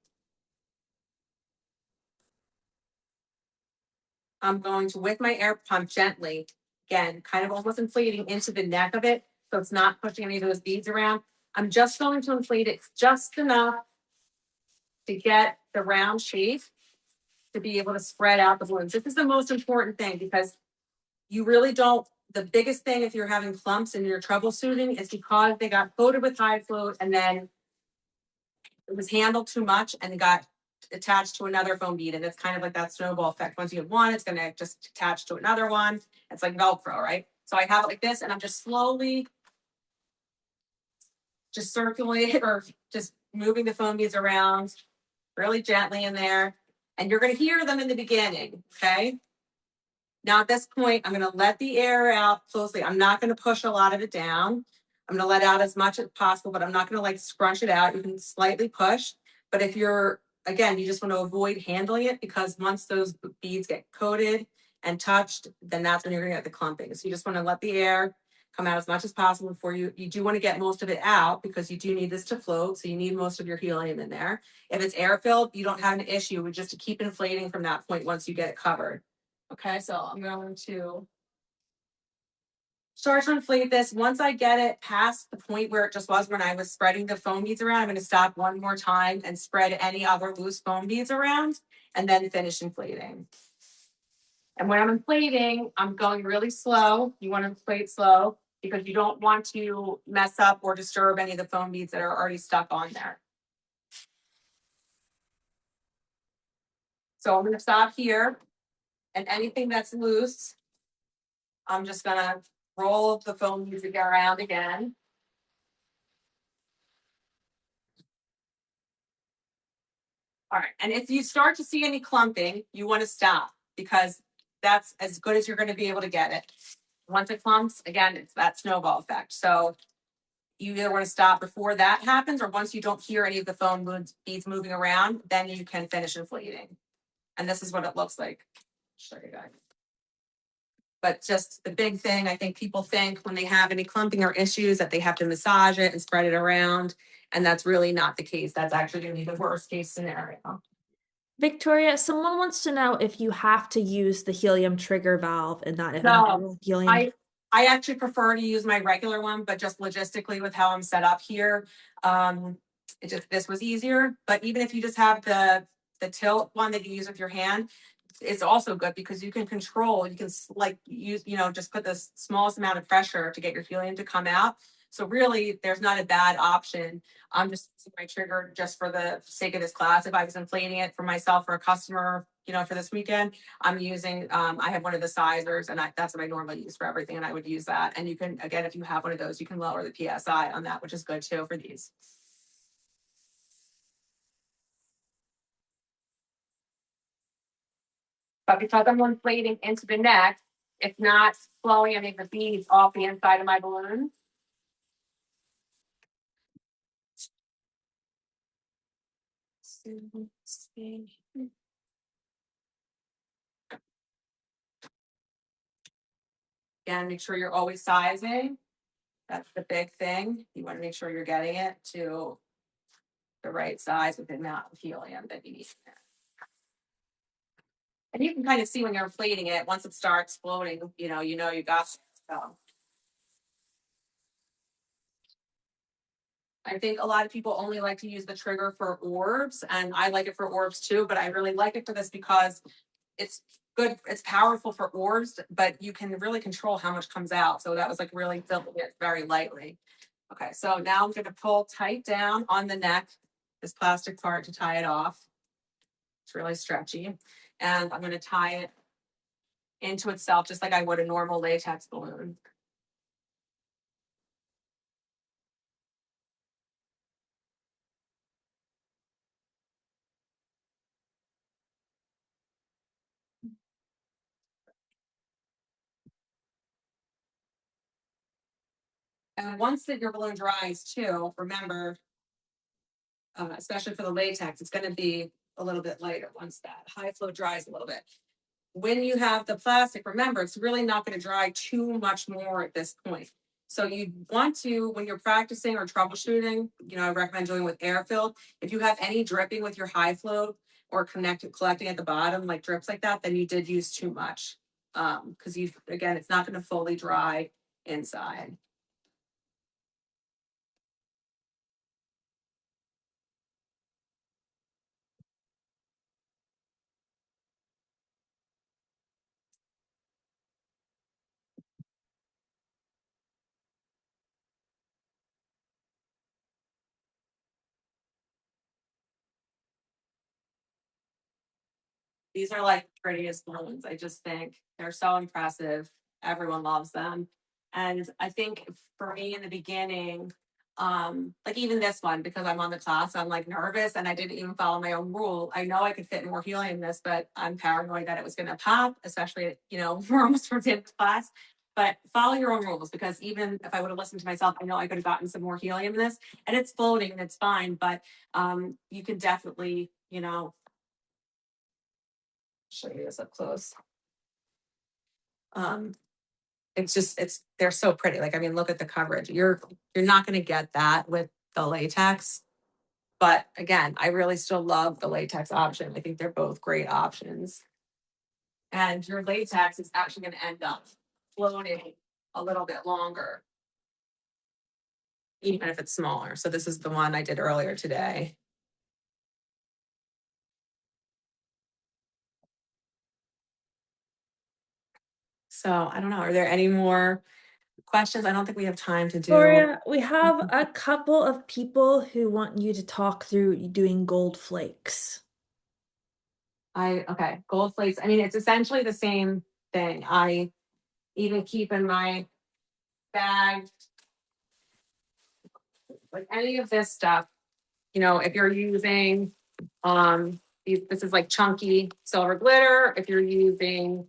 I'm going to, with my air pump gently, again, kind of almost inflating into the neck of it, so it's not pushing any of those beads around. I'm just going to inflate it just enough to get the round shape to be able to spread out the balloons. This is the most important thing because you really don't, the biggest thing if you're having clumps and you're troubleshooting is because they got coated with high float and then it was handled too much and it got attached to another foam bead. And it's kind of like that snowball effect. Once you have one, it's going to just attach to another one. It's like Velcro, right? So I have it like this and I'm just slowly just circulating or just moving the foam beads around really gently in there. And you're going to hear them in the beginning, okay? Now at this point, I'm going to let the air out closely. I'm not going to push a lot of it down. I'm going to let out as much as possible, but I'm not going to like scrunch it out. You can slightly push, but if you're, again, you just want to avoid handling it because once those beads get coated and touched, then that's when you're going to get the clumping. So you just want to let the air come out as much as possible before you do want to get most of it out because you do need this to float. So you need most of your helium in there. If it's air filled, you don't have an issue with just to keep inflating from that point once you get it covered. Okay, so I'm going to start to inflate this. Once I get it past the point where it just was when I was spreading the foam beads around, I'm going to stop one more time and spread any other loose foam beads around and then finish inflating. And when I'm inflating, I'm going really slow. You want to inflate slow because you don't want to mess up or disturb any of the foam beads that are already stuck on there. So I'm going to stop here and anything that's loose, I'm just going to roll the foam beads around again. All right, and if you start to see any clumping, you want to stop because that's as good as you're going to be able to get it. Once it clumps, again, it's that snowball effect. So you either want to stop before that happens, or once you don't hear any of the foam beads moving around, then you can finish inflating. And this is what it looks like. Show you guys. But just the big thing, I think people think when they have any clumping or issues that they have to massage it and spread it around. And that's really not the case. That's actually going to be the worst case scenario. Victoria, someone wants to know if you have to use the helium trigger valve and that if No, helium. I actually prefer to use my regular one, but just logistically with how I'm set up here, this was easier. But even if you just have the tilt one that you use with your hand, it's also good because you can control. You can like use just put the smallest amount of pressure to get your helium to come out. So really, there's not a bad option. I'm just using my trigger just for the sake of this class. If I was inflating it for myself or a customer, for this weekend, I'm using, I have one of the sizers and that's what I normally use for everything. And I would use that. And you can, again, if you have one of those, you can lower the PSI on that, which is good too for these. But because I'm inflating into the neck, it's not flowing any of the beads off the inside of my balloon. Again, make sure you're always sizing. That's the big thing. You want to make sure you're getting it to the right size with the amount of helium that you need. And you can kind of see when you're inflating it, once it starts floating, you got it. So I think a lot of people only like to use the trigger for orbs, and I like it for orbs too, but I really like it for this because it's good, it's powerful for orbs, but you can really control how much comes out. So that was like really filling it very lightly. Okay, so now I'm going to pull tight down on the neck, this plastic part to tie it off. It's really stretchy. And I'm going to tie it into itself just like I would a normal latex balloon. And once that your balloon dries too, remember, especially for the latex, it's going to be a little bit lighter once that high flow dries a little bit. When you have the plastic, remember, it's really not going to dry too much more at this point. So you want to, when you're practicing or troubleshooting, I recommend doing with air filled. If you have any dripping with your high flow or collecting at the bottom, like drips like that, then you did use too much. Because again, it's not going to fully dry inside. These are like the prettiest balloons. I just think they're so impressive. Everyone loves them. And I think for me in the beginning, like even this one, because I'm on the class, I'm like nervous and I didn't even follow my own rule. I know I could fit more helium in this, but I'm paranoid that it was going to pop, especially, we're almost towards the end of class. But follow your own rules because even if I would have listened to myself, I know I could have gotten some more helium in this and it's floating and it's fine. But you can definitely, show you this up close. They're so pretty. Like, I mean, look at the coverage. You're not going to get that with the latex. But again, I really still love the latex option. I think they're both great options. And your latex is actually going to end up floating a little bit longer, even if it's smaller. So this is the one I did earlier today. So I don't know. Are there any more questions? I don't think we have time to do. Victoria, we have a couple of people who want you to talk through doing gold flakes. Okay, gold flakes. I mean, it's essentially the same thing. I even keep in my bag, like any of this stuff, if you're using This is like chunky silver glitter. If you're using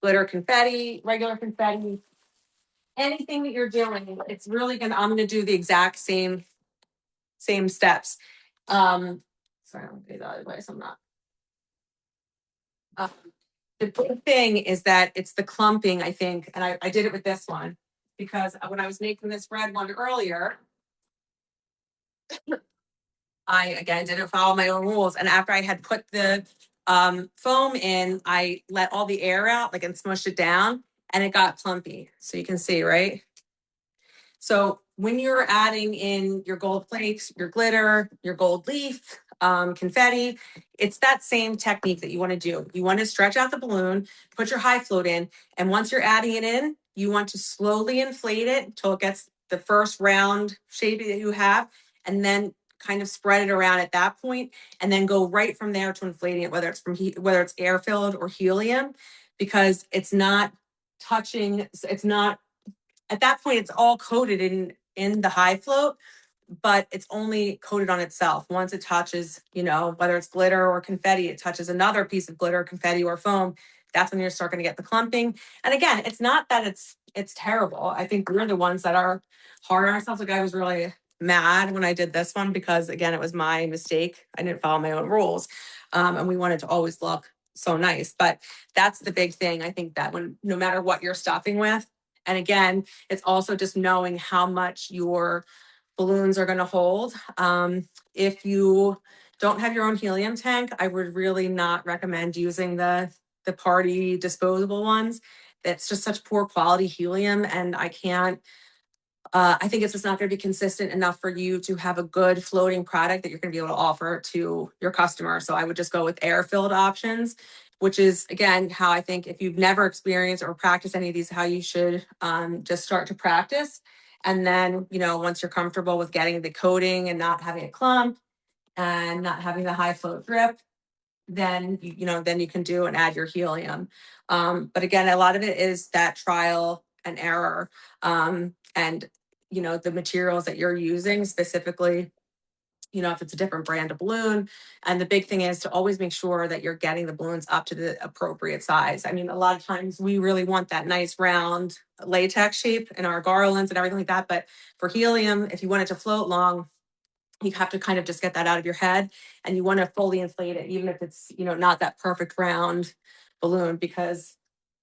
glitter confetti, regular confetti, anything that you're doing, it's really I'm gonna do the exact same steps. Sorry, I'm gonna do the other way, so I'm not. The big thing is that it's the clumping, I think, and I did it with this one because when I was making this red one earlier, I again didn't follow my own rules. And after I had put the foam in, I let all the air out, like, and smushed it down, and it got clumpy. So you can see, right? So when you're adding in your gold flakes, your glitter, your gold leaf, confetti, it's that same technique that you want to do. You want to stretch out the balloon, put your high float in, and once you're adding it in, you want to slowly inflate it until it gets the first round shape that you have, and then kind of spread it around at that point, and then go right from there to inflating it, whether it's air filled or helium, because it's not touching. It's not at that point. It's all coated in the high float, but it's only coated on itself. Once it touches, whether it's glitter or confetti, it touches another piece of glitter, confetti, or foam. That's when you're starting to get the clumping. And again, it's not that it's terrible. I think we're the ones that are hard on ourselves. Like, I was really mad when I did this one because, again, it was my mistake. I didn't follow my own rules, and we wanted to always look so nice. But that's the big thing. I think that no matter what you're stuffing with, and again, it's also just knowing how much your balloons are going to hold. If you don't have your own helium tank, I would really not recommend using the party disposable ones. It's just such poor quality helium, and I can't. I think it's just not going to be consistent enough for you to have a good floating product that you're going to be able to offer to your customer. So I would just go with air-filled options, which is, again, how I think if you've never experienced or practiced any of these, how you should just start to practice. And then, once you're comfortable with getting the coating and not having it clump and not having the high float drip, then then you can do and add your helium. But again, a lot of it is that trial and error, and the materials that you're using specifically, if it's a different brand of balloon. And the big thing is to always make sure that you're getting the balloons up to the appropriate size. I mean, a lot of times we really want that nice round latex shape in our garlands and everything like that. But for helium, if you want it to float long, you have to kind of just get that out of your head, and you want to fully inflate it, even if it's, not that perfect round balloon, because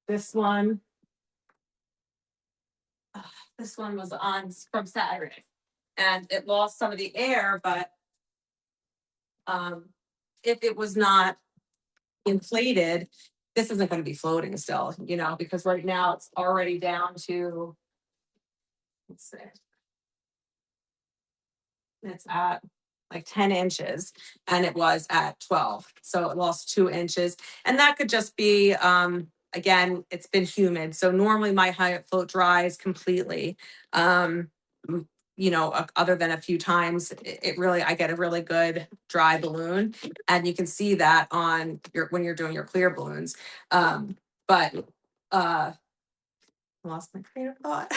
this one was on from Saturday and it lost some of the air, but if it was not inflated, this isn't going to be floating still, because right now it's already down to, let's see, it's at like 10 inches and it was at 12. So it lost 2 inches. And that could just be, again, it's been humid. So normally my high float dries completely. Other than a few times, I get a really good dry balloon, and you can see that on when you're doing your clear balloons. But lost my train of thought.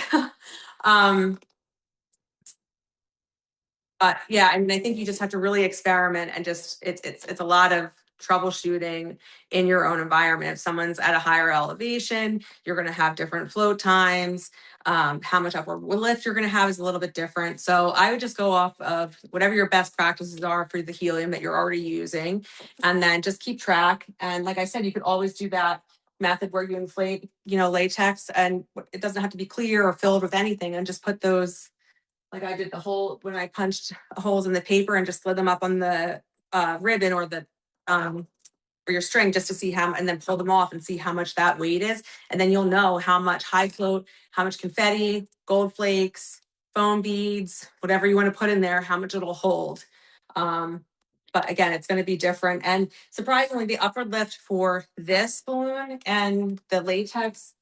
But yeah, I mean, I think you just have to really experiment, and just it's a lot of troubleshooting in your own environment. If someone's at a higher elevation, you're going to have different float times. How much upward lift you're going to have is a little bit different. So I would just go off of whatever your best practices are for the helium that you're already using, and then just keep track. And like I said, you could always do that method where you inflate, latex, and it doesn't have to be clear or filled with anything, and just put those. Like I did when I punched holes in the paper and just slid them up on the ribbon or the or your string, just to see and then pull them off and see how much that weight is. And then you'll know how much high float, how much confetti, gold flakes, foam beads, whatever you want to put in there, how much it'll hold. But again, it's going to be different. And surprisingly, the upward lift for this balloon and the latex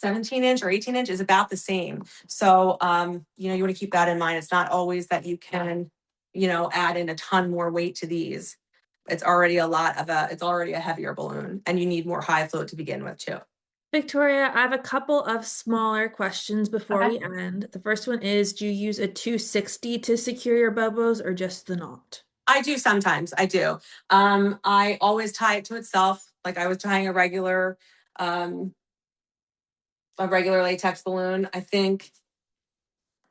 17-inch or 18-inch is about the same. So, you want to keep that in mind. It's not always that you can, add in a ton more weight to these. It's already it's already a heavier balloon, and you need more high float to begin with too. Victoria, I have a couple of smaller questions before Okay. we end. The first one is, do you use a 260 to secure your bobos or just the knot? I do sometimes, I do. I always tie it to itself, like I was tying um, a regular latex balloon. I think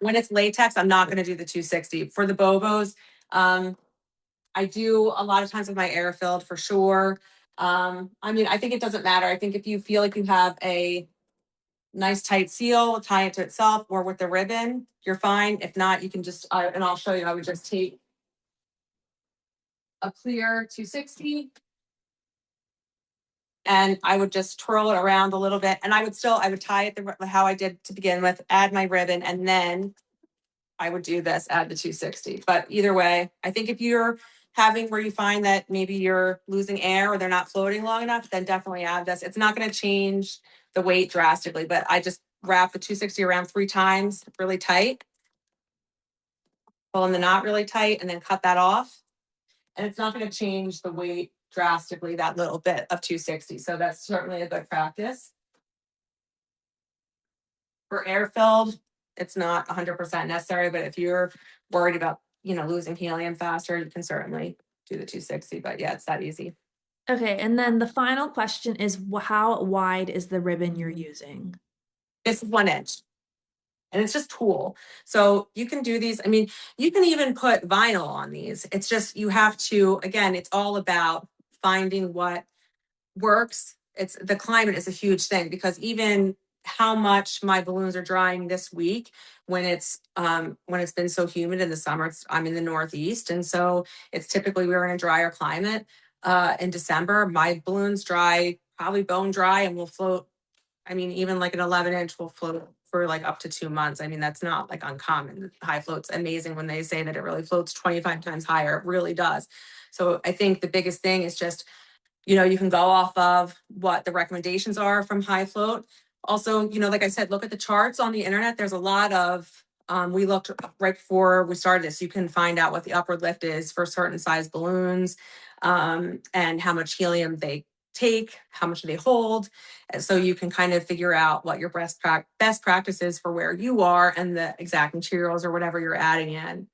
when it's latex, I'm not gonna do the 260. For the BOBOs, I do a lot of times with my air filled for sure. I mean, I think it doesn't matter. I think if you feel like you have a nice tight seal, tie it to itself or with the ribbon, you're fine. If not, you can just, and I'll show you, I would just take a clear 260 and I would just twirl it around a little bit. And I would tie it how I did to begin with, add my ribbon, and then I would do this, add the 260. But either way, I think if you're having where you find that maybe you're losing air or they're not floating long enough, then definitely add this. It's not going to change the weight drastically, but I just wrap the 260 around 3 times really tight, pull in the knot really tight, and then cut that off. And it's not going to change the weight drastically, that little bit of 260. So that's certainly a good practice. For air filled, it's not 100% necessary, but if you're worried about, losing helium faster, you can certainly do the 260. But yeah, it's that easy. Okay, and then the final question is how wide is the ribbon you're using? This is 1 inch. And it's just tulle. So you can do these. I mean, you can even put vinyl on these. It's just you have to, again, it's all about finding what works. It's the climate is a huge thing because even how much my balloons are drying this week when it's been so humid in the summer. I'm in the Northeast, and so it's typically we're in a drier climate. In December, my balloons dry probably bone dry and will float. I mean, even like an 11-inch will float for like up to 2 months. I mean, that's not like uncommon. High float's amazing when they say that it really floats 25 times higher. It really does. So I think the biggest thing is just you can go off of what the recommendations are from high float. Also, like I said, look at the charts on the internet. There's a lot of, we looked right before we started this, you can find out what the upward lift is for certain size balloons and how much helium they take, how much they hold. And so you can kind of figure out what your best practice is for where you are and the exact materials or whatever you're adding in.